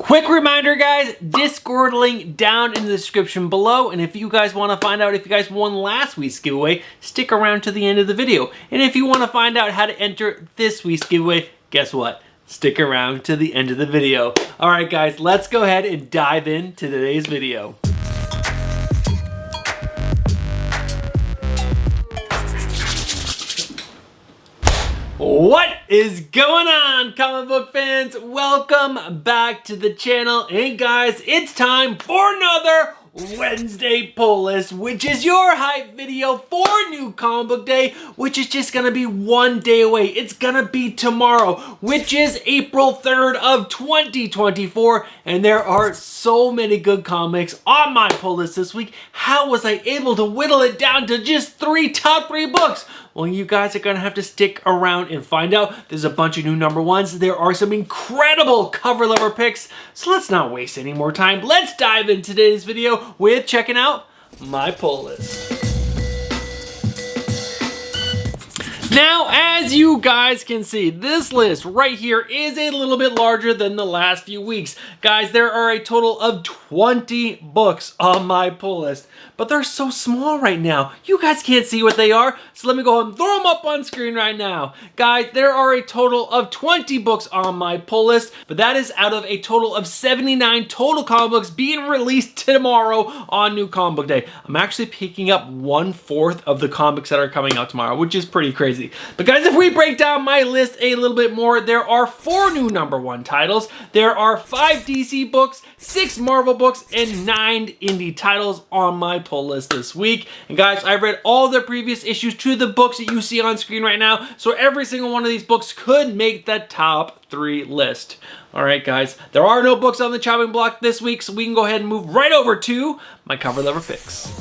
Quick reminder, guys, Discord link down in the description below. And if you guys want to find out if you guys won last week's giveaway, stick around to the end of the video. And if you want to find out how to enter this week's giveaway, guess what? Stick around to the end of the video. All right, guys, let's go ahead and dive into today's video. What is going on, comic book fans? Welcome back to the channel. And guys, it's time for another Wednesday pull list, which is your hype video for New Comic Book Day, which is just gonna be one day away. It's gonna be tomorrow, which is April 3rd of 2024, and there are so many good comics on my pull list this week. How was I able to whittle it down to just top three books? Well, you guys are gonna have to stick around and find out. There's a bunch of new number ones. There are some incredible cover lover picks. So let's not waste any more time. Let's dive into today's video with checking out my pull list. Now, as you guys can see, this list right here is a little bit larger than the last few weeks. Guys, there are a total of 20 books on my pull list, but they're so small right now. You guys can't see what they are, so let me go ahead and throw them up on screen right now. Guys, there are a total of 20 books on my pull list, but that is out of a total of 79 total comic books being released tomorrow on New Comic Book Day. I'm actually picking up 1/4 of the comics that are coming out tomorrow, which is pretty crazy. But guys, if we break down my list a little bit more, there are 4 new #1 titles. There are 5 DC books, 6 Marvel books, and 9 indie titles on my pull list this week. And guys, I've read all the previous issues to the books that you see on screen right now, so every single one of these books could make the top 3 list. All right, guys, there are no books on the chopping block this week, so we can go ahead and move right over to my cover lover picks.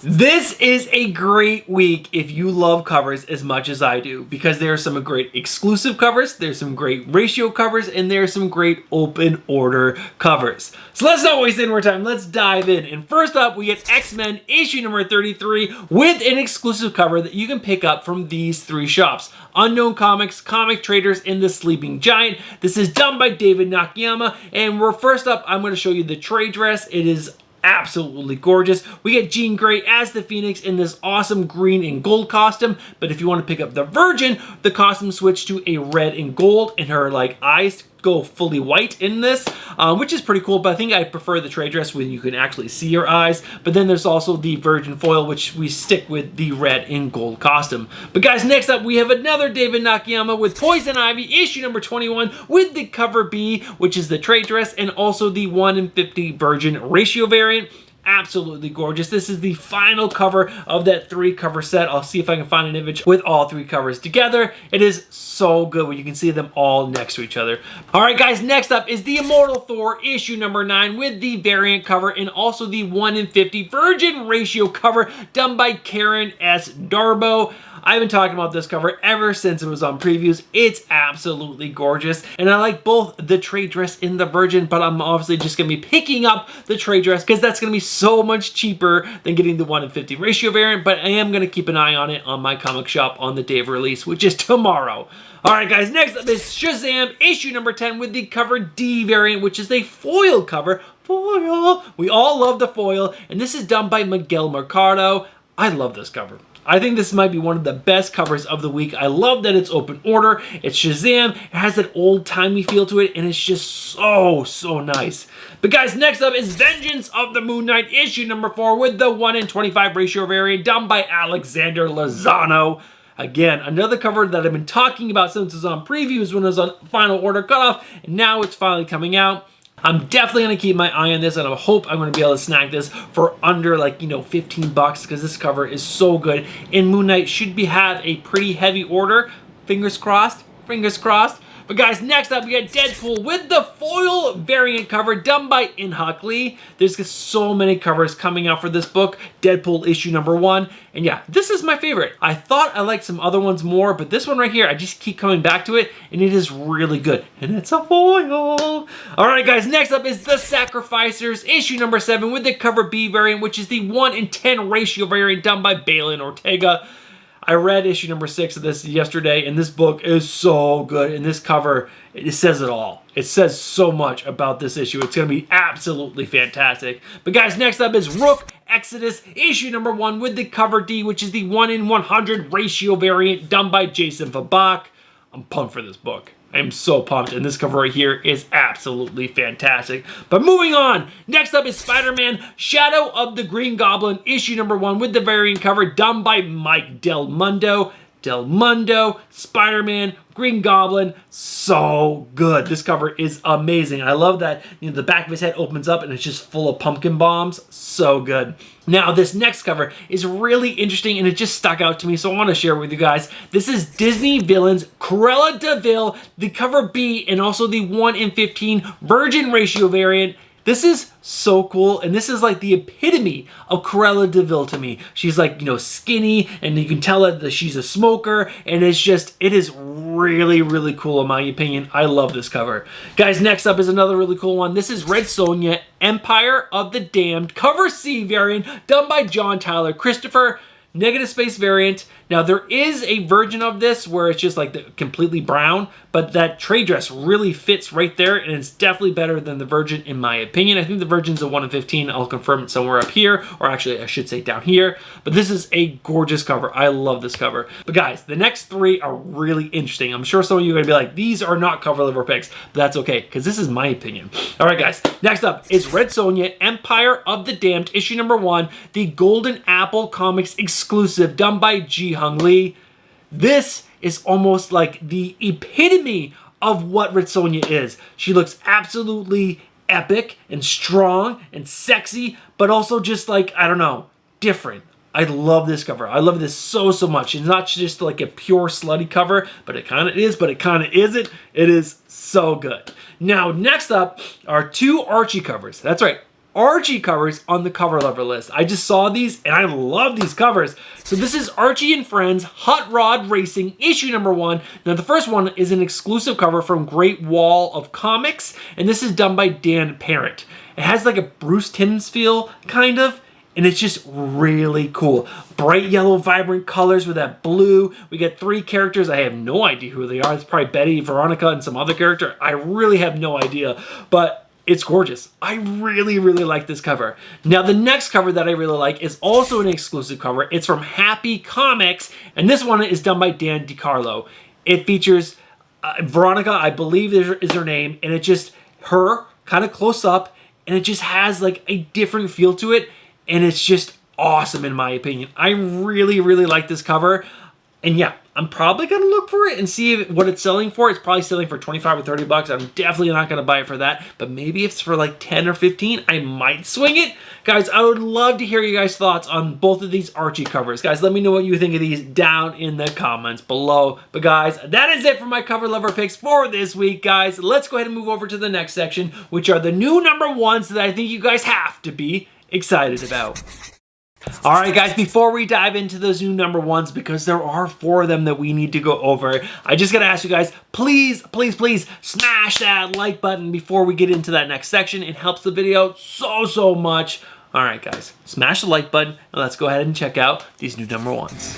This is a great week if you love covers as much as I do, because there are some great exclusive covers, there's some great ratio covers, and there's some great open order covers. So let's not waste any more time, let's dive in. And first up, we get X-Men issue number 33 with an exclusive cover that you can pick up from these 3 shops: Unknown Comics, Comic Traders, and The Sleeping Giant. This is done by David Nakayama, and first up, I'm going to show you the trade dress. It is absolutely gorgeous. We get Jean Grey as the Phoenix in this awesome green and gold costume, but if you want to pick up the Virgin, the costume switched to a red and gold, and her eyes go fully white in this, which is pretty cool, but I think I prefer the trade dress when you can actually see your eyes. But then there's also the Virgin foil, which we stick with the red and gold costume. But guys, next up we have another David Nakayama with Poison Ivy issue number 21 with the cover B, which is the trade dress, and also the 1/50 Virgin ratio variant. Absolutely gorgeous. This is the final cover of that 3 cover set. I'll see if I can find an image with all 3 covers together. It is so good when you can see them all next to each other. All right, guys, next up is the Immortal Thor issue number 9 with the variant cover and also the 1/50 Virgin ratio cover done by Karen S. Darbo. I've been talking about this cover ever since it was on previews. It's absolutely gorgeous, and I like both the trade dress and the Virgin, but I'm obviously just going to be picking up the trade dress because that's going to be so much cheaper than getting the 1/50 ratio variant, but I am going to keep an eye on it on my comic shop on the day of release, which is tomorrow. All right, guys, next up is Shazam issue number 10 with the cover D variant, which is a foil cover. Foil! We all love the foil, and this is done by Miguel Mercado. I love this cover. I think this might be one of the best covers of the week. I love that it's open order. It's Shazam. It has that old-timey feel to it, and it's just so nice. But guys, next up is Vengeance of the Moon Knight issue number 4 with the 1/25 ratio variant done by Alexander Lozano. Again, another cover that I've been talking about since it was on previews when it was on final order cutoff, and now it's finally coming out. I'm definitely going to keep my eye on this, and I hope I'm going to be able to snag this for under 15 bucks, because this cover is so good. And Moon Knight should have a pretty heavy order. Fingers crossed. Fingers crossed. But guys, next up we got Deadpool with the foil variant cover done by In-Hak Lee. There's just so many covers coming out for this book. Deadpool issue number 1. And yeah, this is my favorite. I thought I liked some other ones more, but this one right here, I just keep coming back to it, and it is really good. And it's a foil. Alright guys, next up is The Sacrificers issue number 7 with the cover B variant, which is the 1:10 ratio variant done by Balin Ortega. I read issue number 6 of this yesterday, and this book is so good. And this cover, it says it all. It says so much about this issue. It's going to be absolutely fantastic. But guys, next up is Rook Exodus, issue number 1 with the cover D, which is the 1:100 ratio variant done by Jason Fabak. I'm pumped for this book. I am so pumped, and this cover right here is absolutely fantastic. But moving on, next up is Spider-Man Shadow of the Green Goblin, issue number 1 with the variant cover done by Mike Del Mundo. Spider-Man, Green Goblin, so good. This cover is amazing. I love that, the back of his head opens up and it's just full of pumpkin bombs. So good. Now, this next cover is really interesting and it just stuck out to me, so I want to share it with you guys. This is Disney Villains Cruella de Vil, the cover B, and also the 1:15 Virgin ratio variant. This is so cool, and this is like the epitome of Cruella de Vil to me. She's like, skinny, and you can tell that she's a smoker, and it is really, really cool in my opinion. I love this cover. Guys, next up is another really cool one. This is Red Sonja, Empire of the Damned, cover C variant, done by John Tyler Christopher. Negative space variant. Now, there is a version of this where it's just like the completely brown, but that trade dress really fits right there, and it's definitely better than the Virgin in my opinion. I think the Virgin's a 1:15. I'll confirm it somewhere up here, or actually I should say down here. But this is a gorgeous cover. I love this cover. But guys, the next 3 are really interesting. I'm sure some of you are going to be like, these are not cover liver picks, but that's okay, because this is my opinion. All right, guys, next up is Red Sonja, Empire of the Damned, issue number 1, the Golden Apple Comics exclusive, done by Ji Hung Lee. This is almost like the epitome of what Red Sonja is. She looks absolutely epic and strong and sexy, but also just like, I don't know, different. I love this cover. I love this so much. It's not just like a pure slutty cover, but it kind of is, but it kind of isn't. It is so good. Now, next up are 2 Archie covers. That's right. Archie covers on the cover lover list. I just saw these and I love these covers. So this is Archie and Friends Hot Rod Racing issue number 1. Now the first one is an exclusive cover from Great Wall of Comics, and this is done by Dan Parent. It has like a Bruce Timmons feel, kind of, and it's just really cool. Bright yellow, vibrant colors with that blue. We get 3 characters. I have no idea who they are. It's probably Betty, Veronica, and some other character. I really have no idea, but it's gorgeous. I really, really like this cover. Now, the next cover that I really like is also an exclusive cover. It's from Happy Comics, and this one is done by Dan DiCarlo. It features Veronica, I believe is her name, and it just, her, kind of close up, and it just has like a different feel to it, and it's just awesome in my opinion. I really, really like this cover, and yeah, I'm probably going to look for it and see what it's selling for. It's probably selling for 25 or 30 bucks. I'm definitely not going to buy it for that, but maybe if it's for like 10 or 15, I might swing it. Guys, I would love to hear you guys' thoughts on both of these Archie covers. Guys, let me know what you think of these down in the comments below. But guys, that is it for my cover lover picks for this week, guys. Let's go ahead and move over to the next section, which are the new number 1s that I think you guys have to be excited about. Alright guys, before we dive into those new number 1s, because there are 4 of them that we need to go over, I just gotta ask you guys, please, please, please smash that like button before we get into that next section. It helps the video so much. Alright guys, smash the like button and let's go ahead and check out these new number 1s.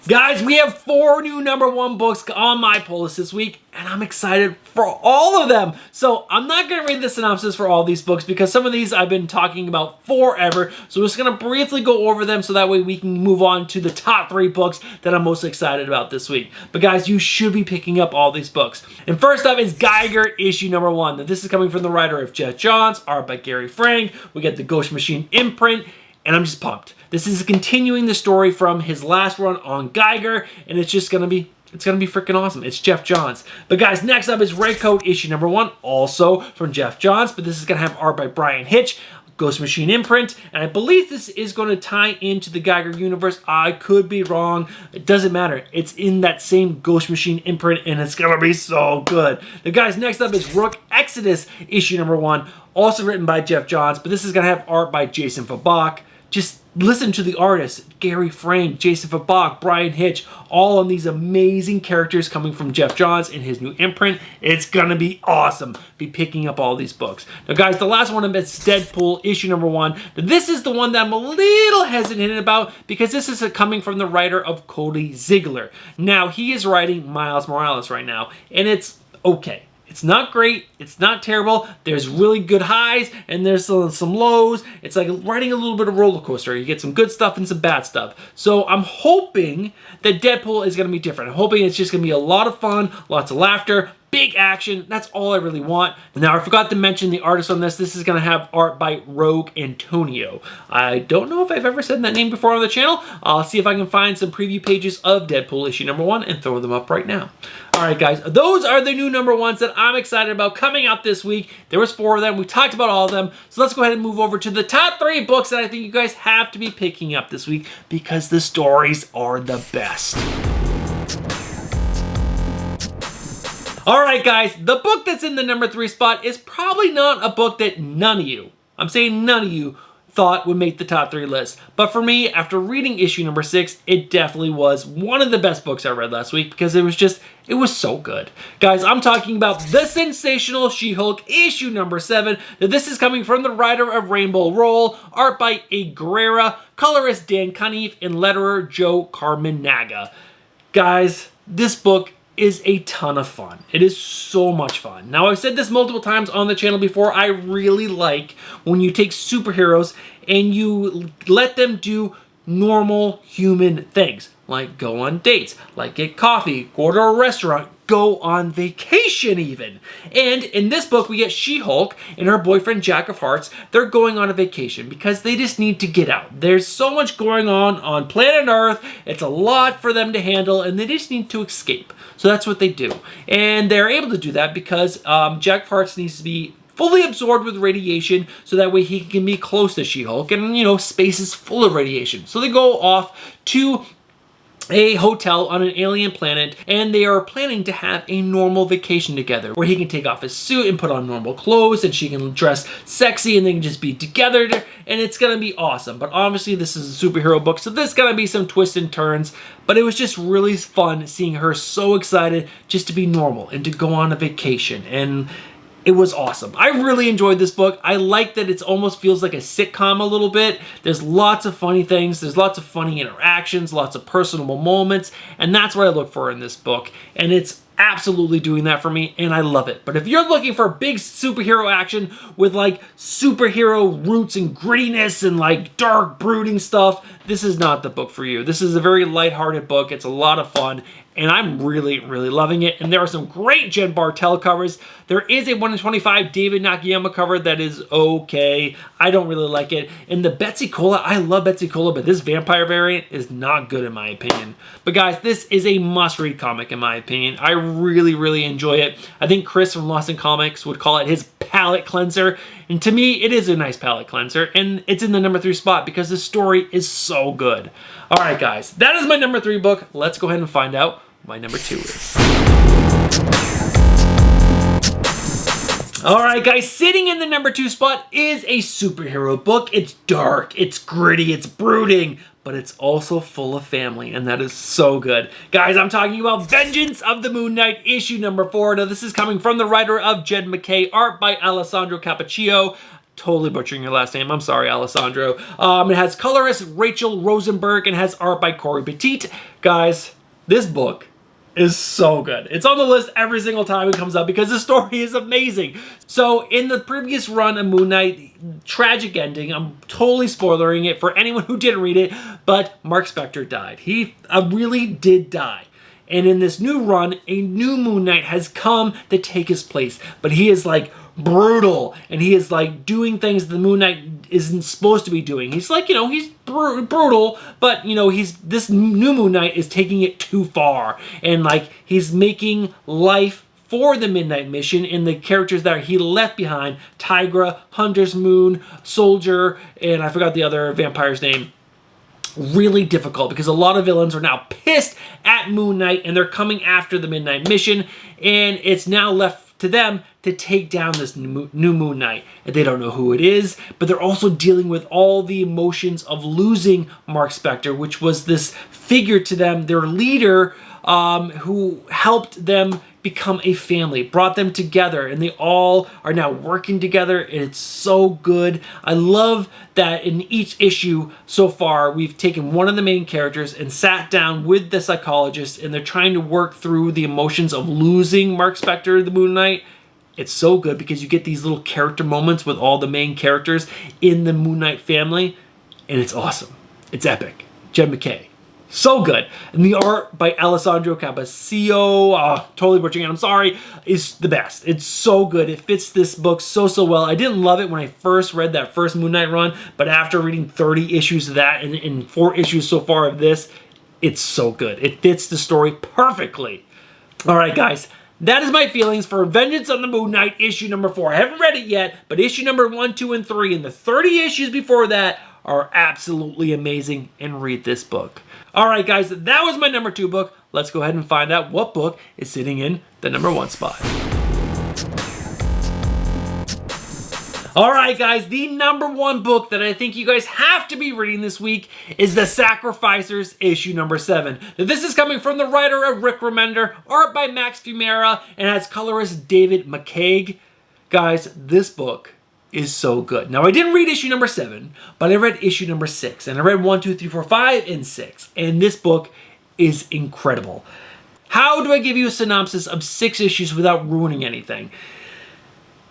Guys, we have 4 new number 1 books on my pull list this week, and I'm excited for all of them. So I'm not going to read the synopsis for all these books because some of these I've been talking about forever. So I'm just going to briefly go over them so that way we can move on to the top 3 books that I'm most excited about this week. But guys, you should be picking up all these books. And first up is Geiger issue number 1. Now, this is coming from the writer of Jeff Johns, art by Gary Frank. We get the Ghost Machine imprint, and I'm just pumped. This is continuing the story from his last run on Geiger, and it's just gonna be freaking awesome. It's Jeff Johns. But guys, next up is Red Coat issue number 1, also from Jeff Johns, but this is gonna have art by Brian Hitch, Ghost Machine imprint, and I believe this is going to tie into the Geiger universe. I could be wrong. It doesn't matter. It's in that same Ghost Machine imprint, and it's gonna be so good. The guys, next up is Rook Exodus issue number 1, also written by Jeff Johns, but this is gonna have art by Jason Fabak. just listen to the artists, Gary Frank, Jason Fabak, Brian Hitch, all on these amazing characters coming from Jeff Johns in his new imprint. It's gonna be awesome. Be picking up all these books. Now guys, the last one is Deadpool issue number 1. Now, this is the one that I'm a little hesitant about because this is coming from the writer of Cody Ziegler. Now he is writing Miles Morales right now, and it's okay. It's not great, it's not terrible, there's really good highs, and there's some lows. It's like riding a little bit of roller coaster. You get some good stuff and some bad stuff. So I'm hoping that Deadpool is going to be different. I'm hoping it's just going to be a lot of fun, lots of laughter, big action. That's all I really want. Now, I forgot to mention the artist on this. This is going to have art by Rogue Antonio. I don't know if I've ever said that name before on the channel. I'll see if I can find some preview pages of Deadpool issue number 1 and throw them up right now. All right, guys, those are the new number 1s that I'm excited about coming out this week. There was 4 of them. We talked about all of them. So let's go ahead and move over to the top 3 books that I think you guys have to be picking up this week because the stories are the best. All right, guys, the book that's in the number 3 spot is probably not a book that none of you, I'm saying none of you, thought would make the top 3 list. But for me, after reading issue number 6, it definitely was one of the best books I read last week because it was so good. Guys, I'm talking about The Sensational She-Hulk issue number 7. Now, this is coming from the writer of Rainbow Roll, art by Agrera, colorist Dan Cunniff, and letterer Joe Carmenaga. Guys, this book is a ton of fun. It is so much fun. Now, I've said this multiple times on the channel before. I really like when you take superheroes and you let them do normal human things, like go on dates, like get coffee, go to a restaurant, go on vacation even. And in this book, we get She-Hulk and her boyfriend Jack of Hearts. They're going on a vacation because they just need to get out. There's so much going on planet Earth. It's a lot for them to handle, and they just need to escape. So that's what they do. And they're able to do that because Jack of Hearts needs to be fully absorbed with radiation so that way he can be close to She-Hulk. And, you know, space is full of radiation. So they go off to a hotel on an alien planet, and they are planning to have a normal vacation together where he can take off his suit and put on normal clothes, and she can dress sexy, and they can just be together, and it's gonna be awesome. But obviously this is a superhero book, so there's gonna be some twists and turns, but it was just really fun seeing her so excited just to be normal and to go on a vacation, and it was awesome. I really enjoyed this book. I like that it almost feels like a sitcom a little bit. There's lots of funny things. There's lots of funny interactions, lots of personable moments, and that's what I look for in this book. And it's absolutely doing that for me, and I love it. But if you're looking for big superhero action with like superhero roots and grittiness and like dark brooding stuff, this is not the book for you. This is a very lighthearted book. It's a lot of fun, and I'm really, really loving it. And there are some great Jen Bartel covers. There is a 1 in 25 David Nakayama cover that is okay. I don't really like it. And the Betsy Cola, I love Betsy Cola, but this vampire variant is not good in my opinion. But guys, this is a must-read comic in my opinion. I really, really enjoy it. I think Chris from Lost in Comics would call it his palate cleanser. And to me, it is a nice palate cleanser. And it's in the number 3 spot because the story is so good. All right, guys, that is my number 3 book. Let's go ahead and find out what my number 2 is. All right, guys, sitting in the number 2 spot is a superhero book. It's dark, it's gritty, it's brooding, but it's also full of family, and that is so good. Guys, I'm talking about Vengeance of the Moon Knight, issue number 4. Now, this is coming from the writer of Jed MacKay, art by Alessandro Cappuccio. Totally butchering your last name. I'm sorry, Alessandro. It has colorist Rachel Rosenberg and has art by Corey Petit. Guys, this book is so good. It's on the list every single time it comes up because the story is amazing. So in the previous run of Moon Knight, tragic ending, I'm totally spoilering it for anyone who didn't read it, but Mark Spector died. He really did die. And in this new run, a new Moon Knight has come to take his place, but he is like brutal, and he is like doing things the Moon Knight isn't supposed to be doing. He's like, you know, he's brutal, but you know, this new Moon Knight is taking it too far, and like he's making life for the Midnight Mission and the characters that he left behind, Tigra, Hunter's Moon, Soldier, and I forgot the other vampire's name, really difficult because a lot of villains are now pissed at Moon Knight and they're coming after the Midnight Mission, and it's now left to them to take down this new Moon Knight. And they don't know who it is, but they're also dealing with all the emotions of losing Mark Spector, which was this figure to them, their leader, who helped them become a family, brought them together, and they all are now working together, and it's so good. I love that in each issue so far, we've taken one of the main characters and sat down with the psychologist, and they're trying to work through the emotions of losing Mark Spector, the Moon Knight. It's so good because you get these little character moments with all the main characters in the Moon Knight family, and it's awesome. It's epic. Jed MacKay. So good. And the art by Alessandro Capaccio, totally butchering it, I'm sorry, is the best. It's so good. It fits this book so well. I didn't love it when I first read that first Moon Knight run, but after reading 30 issues of that and 4 issues so far of this, it's so good. It fits the story perfectly. All right, guys. That is my feelings for Vengeance on the Moon Knight issue number 4. I haven't read it yet, but issue number 1, 2, and 3, and the 30 issues before that are absolutely amazing, and read this book. All right, guys, that was my number 2 book. Let's go ahead and find out what book is sitting in the number 1 spot. All right, guys, the number 1 book that I think you guys have to be reading this week is The Sacrificers, issue number 7. Now, this is coming from the writer of Rick Remender, art by Max Fiumara, and has colorist David McCaig. Guys, this book is so good. Now, I didn't read issue number 7, but I read issue number 6, and I read 1, 2, 3, 4, 5, and 6, and this book is incredible. How do I give you a synopsis of 6 issues without ruining anything?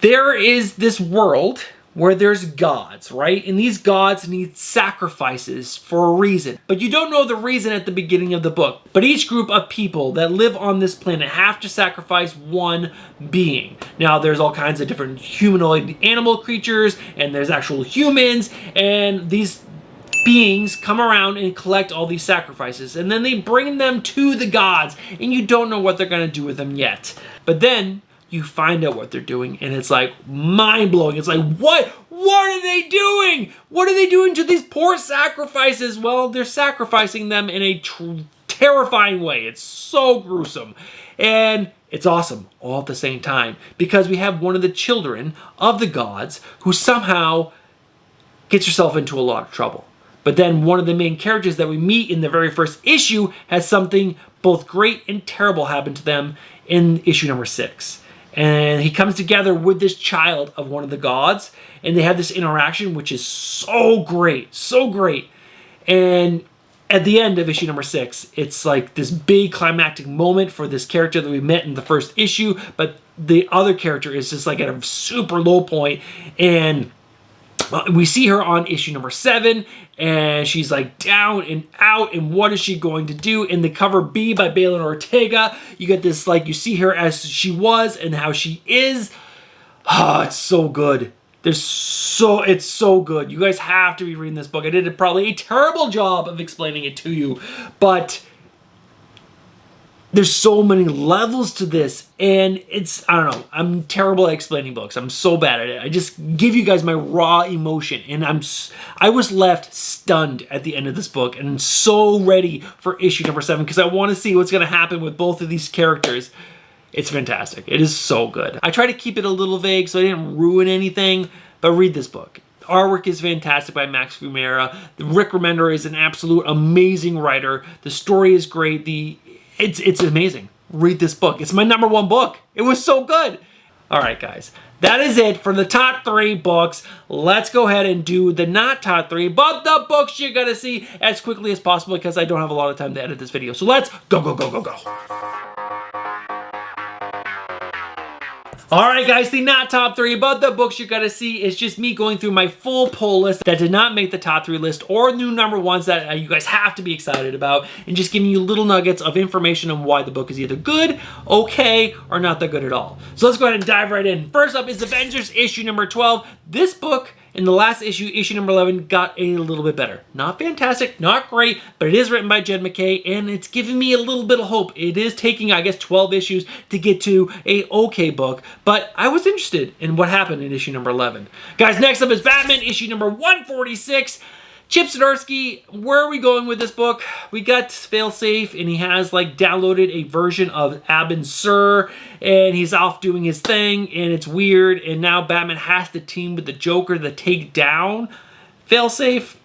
There is this world where there's gods, right? And these gods need sacrifices for a reason. But you don't know the reason at the beginning of the book. But each group of people that live on this planet have to sacrifice one being. Now, there's all kinds of different humanoid animal creatures, and there's actual humans, and these beings come around and collect all these sacrifices, and then they bring them to the gods, and you don't know what they're going to do with them yet. But then you find out what they're doing, and it's like mind-blowing. It's like, what are they doing? What are they doing to these poor sacrifices? Well, they're sacrificing them in a terrifying way. It's so gruesome. And it's awesome all at the same time, because we have one of the children of the gods who somehow gets herself into a lot of trouble. But then one of the main characters that we meet in the very first issue has something both great and terrible happen to them in issue number 6. And he comes together with this child of one of the gods, and they have this interaction, which is so great, so great. And at the end of issue number 6, it's like this big climactic moment for this character that we met in the first issue, but the other character is just like at a super low point, and we see her on issue number 7, and she's like down and out, and what is she going to do? In the cover B by Balin Ortega, you get this, like, you see her as she was and how she is. It's so good. It's so good. You guys have to be reading this book. I did probably a terrible job of explaining it to you, but there's so many levels to this, and it's, I don't know, I'm terrible at explaining books. I'm so bad at it. I just give you guys my raw emotion, and I was left stunned at the end of this book, and so ready for issue number 7, because I want to see what's going to happen with both of these characters. It's fantastic. It is so good. I try to keep it a little vague so I didn't ruin anything, but read this book. The artwork is fantastic by Max Fiumara. Rick Remender is an absolute amazing writer. The story is great. It's amazing. Read this book. It's my number 1 book. It was so good. All right, guys. That is it for the top 3 books. Let's go ahead and do the not top 3, but the books you're going to see as quickly as possible, because I don't have a lot of time to edit this video. So let's go. All right, guys, the not top 3, but the books you're gonna see is just me going through my full poll list that did not make the top 3 list, or new number 1s that you guys have to be excited about, and just giving you little nuggets of information on why the book is either good, okay, or not that good at all. So let's go ahead and dive right in. First up is Avengers issue number 12. This book, in the last issue, issue number 11, got a little bit better. Not fantastic, not great, but it is written by Jed MacKay, and it's giving me a little bit of hope. It is taking, I guess, 12 issues to get to a okay book, but I was interested in what happened in issue number 11. Guys, next up is Batman issue number 146. Chip Zdarsky, where are we going with this book? We got Failsafe, and he has like downloaded a version of Abin Sur, and he's off doing his thing, and it's weird, and now Batman has to team with the Joker to take down Failsafe.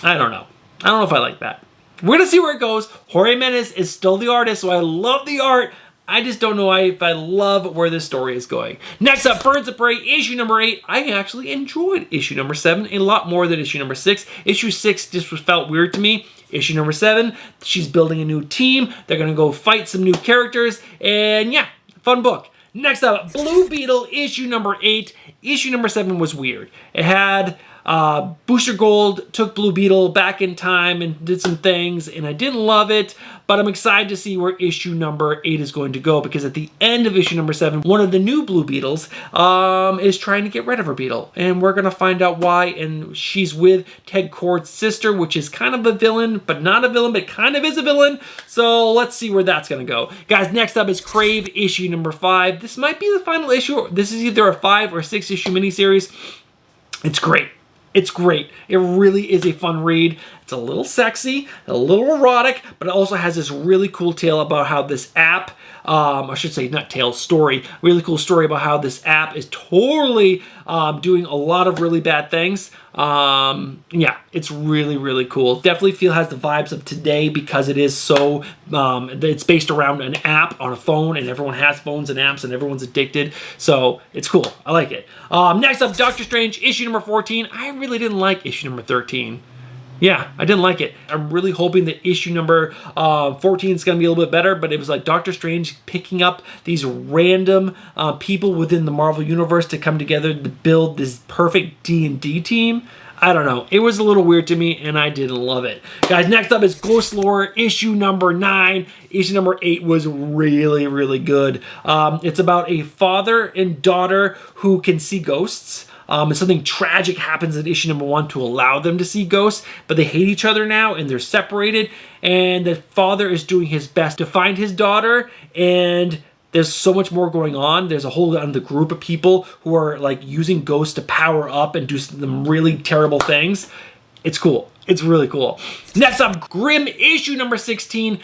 I don't know. I don't know if I like that. We're gonna see where it goes. Jorge Menez is still the artist, so I love the art. I just don't know if I love where this story is going. Next up, Birds of Prey, issue number 8. I actually enjoyed issue number 7 a lot more than issue number 6. Issue 6 just felt weird to me. Issue number 7, she's building a new team. They're going to go fight some new characters. And yeah, fun book. Next up, Blue Beetle, issue number 8. Issue number 7 was weird. It had Booster Gold took Blue Beetle back in time and did some things, and I didn't love it, but I'm excited to see where issue number 8 is going to go, because at the end of issue number 7, one of the new Blue Beetles is trying to get rid of her beetle, and we're going to find out why, and she's with Ted Kord's sister, which is kind of a villain, but not a villain, but kind of is a villain, so let's see where that's going to go. Guys, next up is Crave, issue number 5. This might be the final issue. This is either a 5 or 6 issue miniseries. It's great. It's great. It really is a fun read. It's a little sexy, a little erotic, but it also has this really cool tale about how this app, I should say not tale, story, really cool story about how this app is totally doing a lot of really bad things. Yeah, it's really, really cool. Definitely has the vibes of today, because it is so, it's based around an app on a phone, and everyone has phones and apps, and everyone's addicted. So it's cool. I like it. Next up, Doctor Strange, issue number 14. I really didn't like issue number 13. Yeah, I didn't like it. I'm really hoping that issue number 14 is going to be a little bit better, but it was like Doctor Strange picking up these random people within the Marvel Universe to come together to build this perfect D&D team. I don't know. It was a little weird to me, and I didn't love it. Guys, next up is Ghost Lore, issue number 9. Issue number 8 was really, really good. It's about a father and daughter who can see ghosts. And something tragic happens in issue number 1 to allow them to see ghosts, but they hate each other now and they're separated, and the father is doing his best to find his daughter, and there's so much more going on. There's a whole other group of people who are like using ghosts to power up and do some really terrible things. It's cool. It's really cool. Next up, Grimm, issue number 16.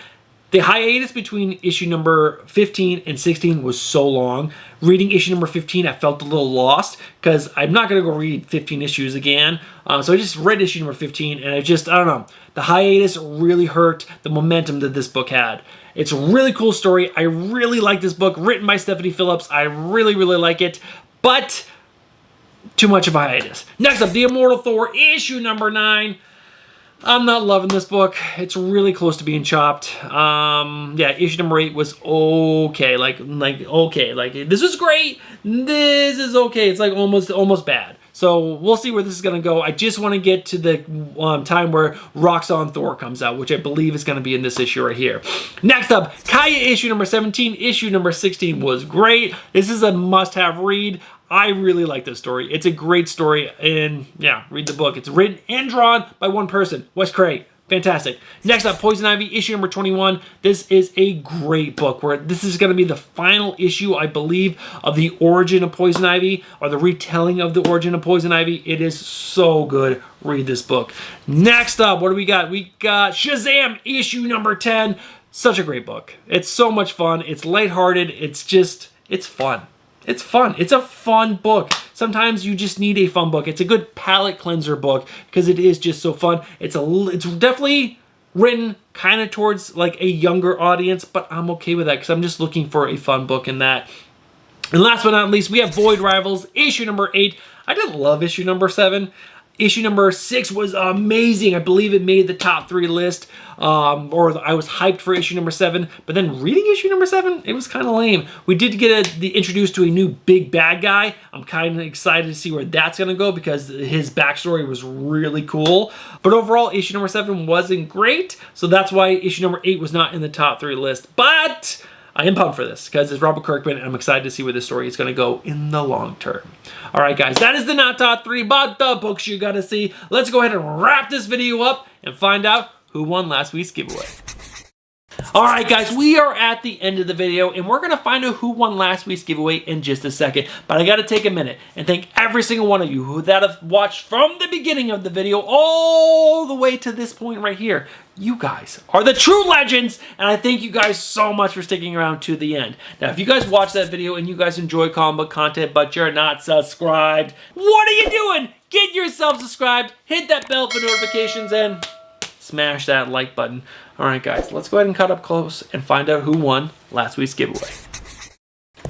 The hiatus between issue number 15 and 16 was so long. Reading issue number 15, I felt a little lost, because I'm not going to go read 15 issues again. So I just read issue number 15, and I don't know. The hiatus really hurt the momentum that this book had. It's a really cool story. I really like this book, written by Stephanie Phillips. I really, really like it, but too much of a hiatus. Next up, The Immortal Thor, issue number 9. I'm not loving this book. It's really close to being chopped. Yeah, issue number 8 was okay. Okay. Like, this is great. This is okay. It's like almost bad. So we'll see where this is going to go. I just want to get to the time where Roxanne Thor comes out, which I believe is going to be in this issue right here. Next up, Kaya, issue number 17. Issue number 16 was great. This is a must-have read. I really like this story. It's a great story, and yeah, read the book. It's written and drawn by one person, Wes Craig. Fantastic. Next up, Poison Ivy, issue number 21. This is a great book, where this is going to be the final issue, I believe, of the origin of Poison Ivy, or the retelling of the origin of Poison Ivy. It is so good. Read this book. Next up, what do we got? We got Shazam, issue number 10. Such a great book. It's so much fun. It's lighthearted. It's fun. It's fun. It's a fun book. Sometimes you just need a fun book. It's a good palate cleanser book, because it is just so fun. It's definitely written kind of towards like a younger audience, but I'm okay with that, because I'm just looking for a fun book in that. And last but not least, we have Void Rivals, issue number 8. I didn't love issue number 7. Issue number 6 was amazing. I believe it made the top 3 list. Or I was hyped for issue number 7. But then reading issue number 7, it was kind of lame. We did get introduced to a new big bad guy. I'm kind of excited to see where that's going to go, because his backstory was really cool. But overall, issue number 7 wasn't great. So that's why issue number 8 was not in the top 3 list. But I am pumped for this, because it's Robert Kirkman, and I'm excited to see where this story is going to go in the long term. All right, guys, that is the not top 3, but the books you got to see. Let's go ahead and wrap this video up and find out who won last week's giveaway. All right, guys, we are at the end of the video, and we're going to find out who won last week's giveaway in just a second. But I got to take a minute and thank every single one of you who have watched from the beginning of the video all the way to this point right here. You guys are the true legends, and I thank you guys so much for sticking around to the end. Now, if you guys watched that video and you guys enjoy comic book content, but you're not subscribed, what are you doing? Get yourself subscribed, hit that bell for notifications, and smash that like button. All right, guys, let's go ahead and cut up close and find out who won last week's giveaway.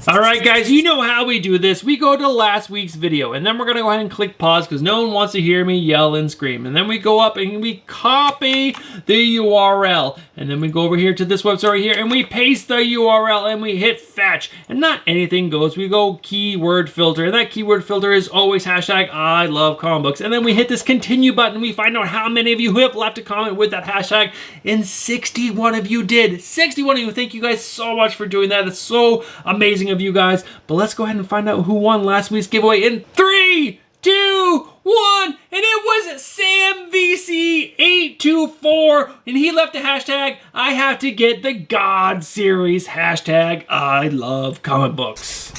All right, guys, you know how we do this. We go to last week's video, and then we're going to go ahead and click pause because no one wants to hear me yell and scream. And then we go up and we copy the URL. And then we go over here to this website right here, and we paste the URL, and we hit fetch. And not anything goes. We go keyword filter, and that keyword filter is always hashtag I love comic books. And then we hit this continue button, and we find out how many of you have left a comment with that hashtag, and 61 of you did. 61 of you. Thank you guys so much for doing that. It's so amazing of you guys. But let's go ahead and find out who won last week's giveaway in 3, 2, 1, and it was Sam VC824, and he left the hashtag I have to get the God series, hashtag I love comic books.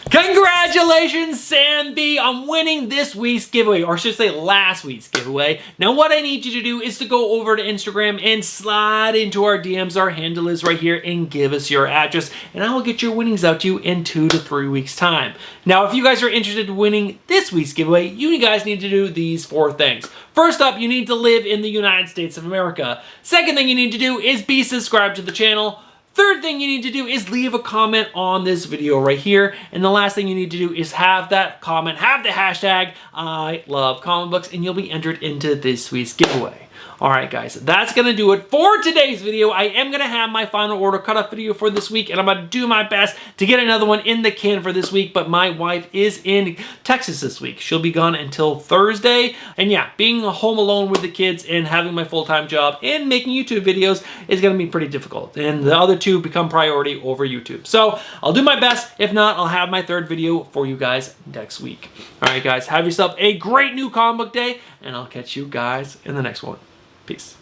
Congratulations, Sam B, on winning this week's giveaway, or I should say last week's giveaway. Now, what I need you to do is to go over to Instagram and slide into our DMs. Our handle is right here, and give us your address, and I will get your winnings out to you in 2 to 3 weeks' time. Now, if you guys are interested in winning this week's giveaway, you guys need to do these 4 things. First up, you need to live in the United States of America. Second thing you need to do is be subscribed to the channel. Third thing you need to do is leave a comment on this video right here. And the last thing you need to do is have that comment, have the hashtag I love comic books, and you'll be entered into this week's giveaway. All right, guys, that's going to do it for today's video. I am going to have my final order cut-off video for this week, and I'm going to do my best to get another one in the can for this week, but my wife is in Texas this week. She'll be gone until Thursday, and yeah, being home alone with the kids and having my full-time job and making YouTube videos is going to be pretty difficult, and the other two become priority over YouTube. So I'll do my best. If not, I'll have my 3rd video for you guys next week. All right, guys, have yourself a great new comic book day, and I'll catch you guys in the next one. Peace.